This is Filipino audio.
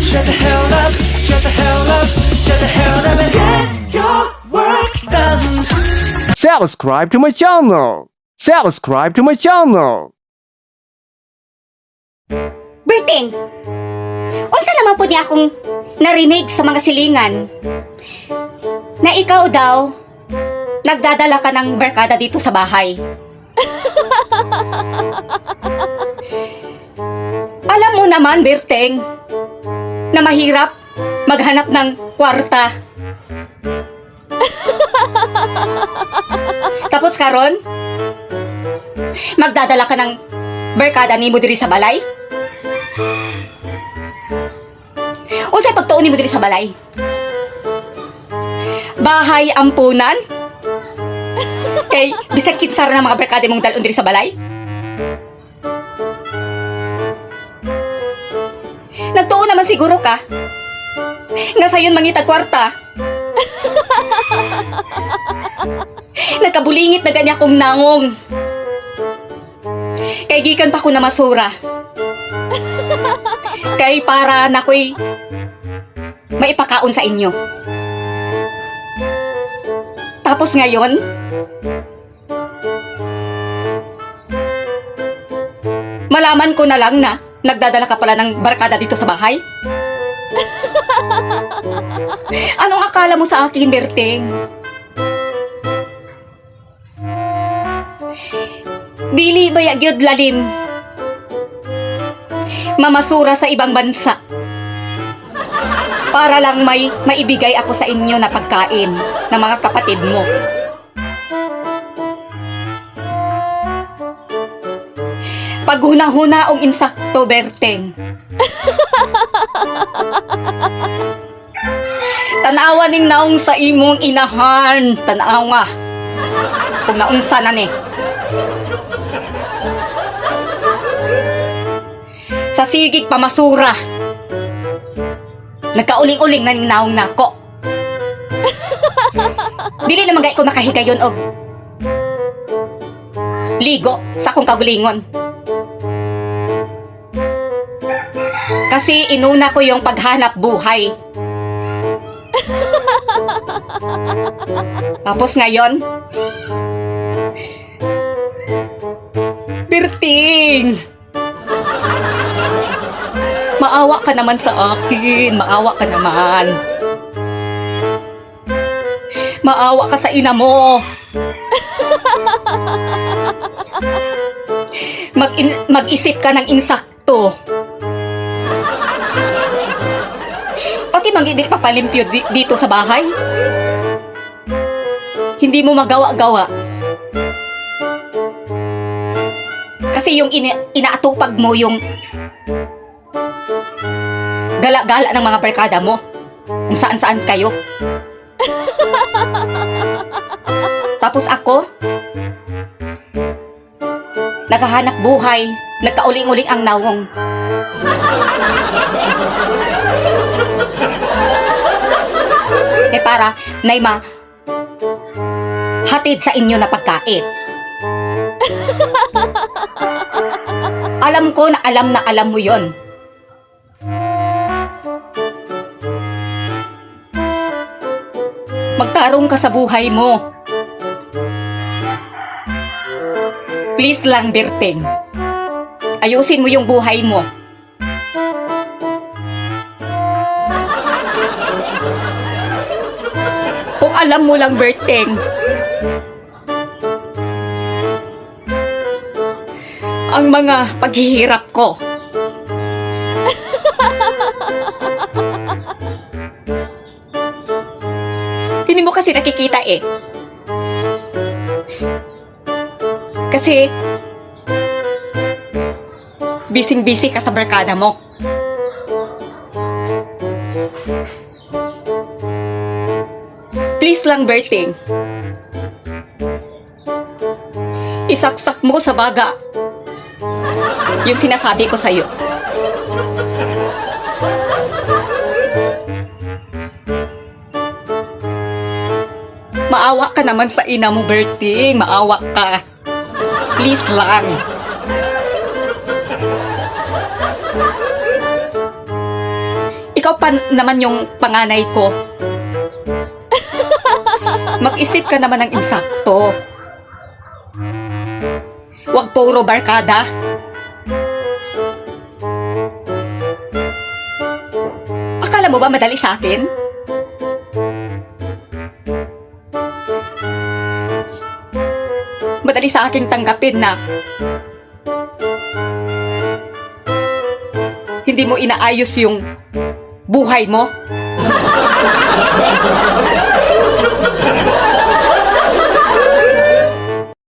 Shut the hell up, shut the hell up, shut the hell up and get your work done. Subscribe to my channel! Subscribe to my channel! Berting, unsa naman po niya akong narinig sa mga silingan na ikaw daw nagdadala ka ng barkada dito sa bahay. Alam mo naman, Berting, na mahirap maghanap ng kwarta. Tapos karon, magdadala ka ng barkada nimo diri sa balay? Unsay pagtuon nimo diri sa balay? Bahay ampunan? Kay bisag kitsara ng mga barkada mong dalon diri sa balay? Nagtuon naman siguro ka nga sayon mangitag kwarta. Nagkabulingit na ganya kong nangong. Kay gikan pa ko na masura. Kay para na ko'y maipakaon sa inyo. Tapos ngayon, malaman ko na lang na nagdadala ka pala ng barkada dito sa bahay. Anong akala mo sa akin, Berting? Dili ba yagyod lalim mamasura sa ibang bansa para lang may maibigay ako sa inyo na pagkain ng mga kapatid mo. Paghuna-hunaong insakto, Berting. Tanawa ning naong sa imong inahan. Tanawa. Kung naunsa na ni. Sa sigig pamasura. Nagkauling-uling na ning naong nako. Dili naman gay ko makahigayon og ligo sa akong kagulingon. Kasi inuna ko yung paghanap buhay. Tapos ngayon, Berting, maawa ka naman sa akin. Maawa ka naman. Maawa ka sa ina mo. Mag-isip ka ng insakto. Pati manggidi papalimpyo dito sa bahay. Hindi mo magawa-gawa. Kasi yung inaatupag mo yung gala-gala ng mga barkada mo. Kung saan-saan kayo. Tapos ako, naghahanap buhay, nagkauling-uling ang nawong. Para naima hatid sa inyo na pagkain. Alam ko na alam mo yon. Magtarong ka sa buhay mo. Please lang, Berting. Ayusin mo yung buhay mo. Kung alam mo lang, Berting, ang mga paghihirap ko. Hindi mo kasi nakikita eh. Kasi bising-busy ka sa barkada mo. Please lang, Berting. Isaksak mo sa baga yung sinasabi ko sa'yo. Maawa ka naman sa ina mo, Berting. Maawa ka. Please lang. Ikaw pa naman yung panganay ko. Mag-isip ka naman ng insakto. Huwag puro barkada. Akala mo ba madali sa akin? Madali sa akin tanggapin na hindi mo inaayos yung buhay mo?